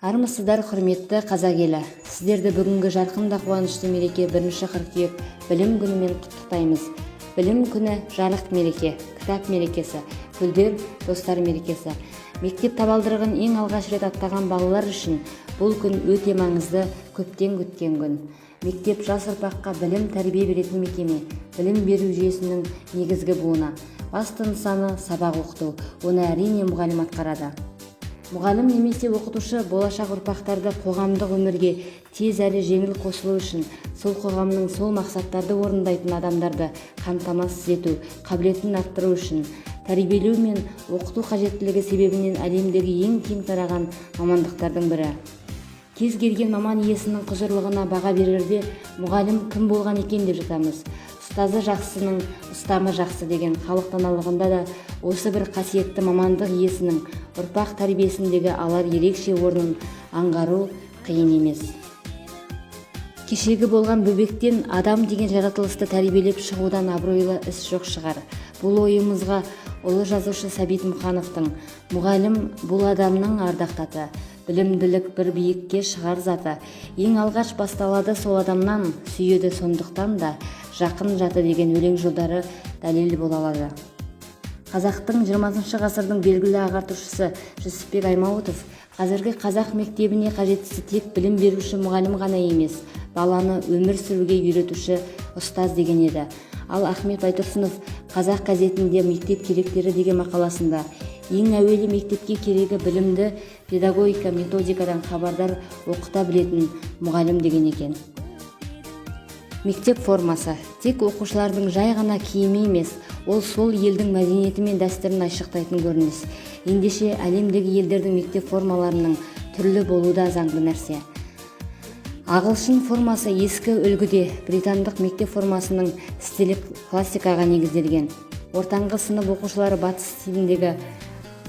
Армысыздар, құрметті қазақ елі. Сіздерді бүгінгі жарқын да қуанышты мереке 1 қыркүйек білім күнімен құттықтаймыз. Білім күні жарық мереке, кітап мерекесі, гүлдер достар мерекесі. Мектеп табалдырығын ең алғаш рет аттаған балалар үшін бұл күн өте маңызды, көптен күткен күн. Мектеп жас ұрпаққа білім тәрбие беретін мекеме, білім беру жүйесінің негізгі буыны. Басты нысаны сабақ оқыту, оны әрине мұғалім атқарады. Мұғалім немесе оқытушы болашақ ұрпақтарды қоғамдық өмірге тез әрі жеңіл қосылу үшін, сол қоғамның сол мақсаттарды орындайтын адамдарды қамтамасыз ету, қабілетін арттыру үшін, тәрбиелеу мен оқыту қажеттілігі себебінен әлемдегі ең кең тараған мамандықтардың бірі. Кез келген маман иесінің құзырлығына баға берерде мұғалім кім болған екен деп жатамыз. Ұстазы жақсының ұстамы жақсы деген халық даналығында да осы бір қасиетті мамандық иесінің ұрпақ тәрбиесіндегі алар ерекше орнын аңғару қиын емес. Кешегі болған бөбектен адам деген жаратылысты тәрбиелеп шығудан абыройлы іс жоқ шығар. Бұл ойымызға ұлы жазушы Сәбит Мұқановтың «Мұғалім бұл адамның ардақтаты, білімділік бір биікке шығар заты, ең алғаш басталады сол адамнан, сүйеді сондықтан да жақын жаты» деген өлең жолдары дәлел бола алады. Қазақтың 20 ғасырдың белгілі ағартушысы Жүсіпбек Аймауытов қазіргі қазақ мектебіне қажеттісі тек білім беруші мұғалім ғана емес, баланы өмір сүруге үйретуші ұстаз деген еді. Ал Ахмет Байтұрсынов қазақ газетінде мектеп керектері деген мақаласында ең әуелі мектепке керегі білімді педагогика методикадан хабардар оқыта білетін мұғалім деген екен. Мектеп формасы тек оқушылардың жай ғана киімі емес, ол сол елдің мәдениеті мен дәстүрін айшықтайтын көрініс. Ендеше әлемдегі елдердің мектеп формаларының түрлі болуы да заңды нәрсе. Ағылшын формасы ескі үлгіде, британдық мектеп формасының стилі классикаға негізделген. Ортаңғы сынып оқушылары батыс стиліндегі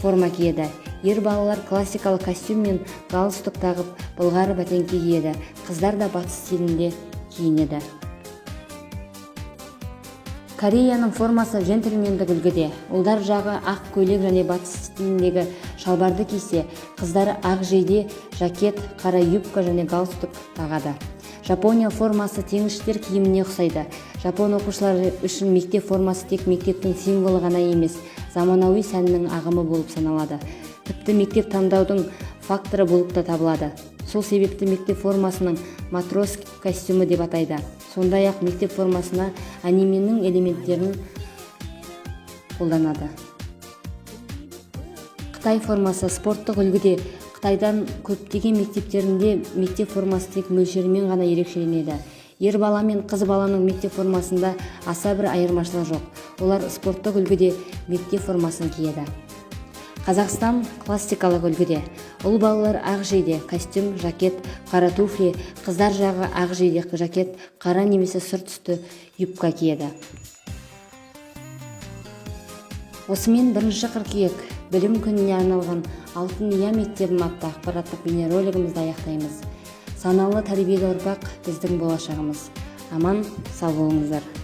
форма киеді. Ер балалар классикалық костюм мен галстук тағып, былғары бәтеңке киеді. Қыздар да батыс стилінде киінеді. Кореяның формасы джентльмендік үлгіде. Ұлдар жағы ақ көйлек және батыс стиліндегі шалбарды кисе, қыздары ақ жейде, жакет, қара юбка және галстук тағады. Жапония формасы теңізшілер киіміне ұқсайды. Жапон оқушылары үшін мектеп формасы тек мектептің символы ғана емес, заманауи сәннің ағымы болып саналады. Тіпті мектеп таңдаудың факторы болып та табылады. Сол себепті мектеп формасының матрос костюмы деп атайды. Сондай-ақ мектеп формасына анименің элементтерін қолданады. Қытай формасы спорттық үлгіде. Қытайдан көптеген мектептерінде мектеп формасы тек мөлшерімен ғана ерекшеленеді. Ер бала мен қыз баланың мектеп формасында аса бір айырмашылық жоқ. Олар спорттық үлгіде мектеп формасын киеді. Қазақстан классикалық үлгіде. Ұл балалар ақ жейде, костюм, жакет, қара туфли, қыздар жағы ақ жейде, жакет, қара немесе сұр түсті юбка киеді. Осымен 1 қыркүйек білім күніне арналған Алтын ұя мектебім атты ақпараттық бейнеролигімізді аяқтаймыз. Саналы тәрбиелі ұрпақ біздің болашағымыз. Аман, сау болыңыздар.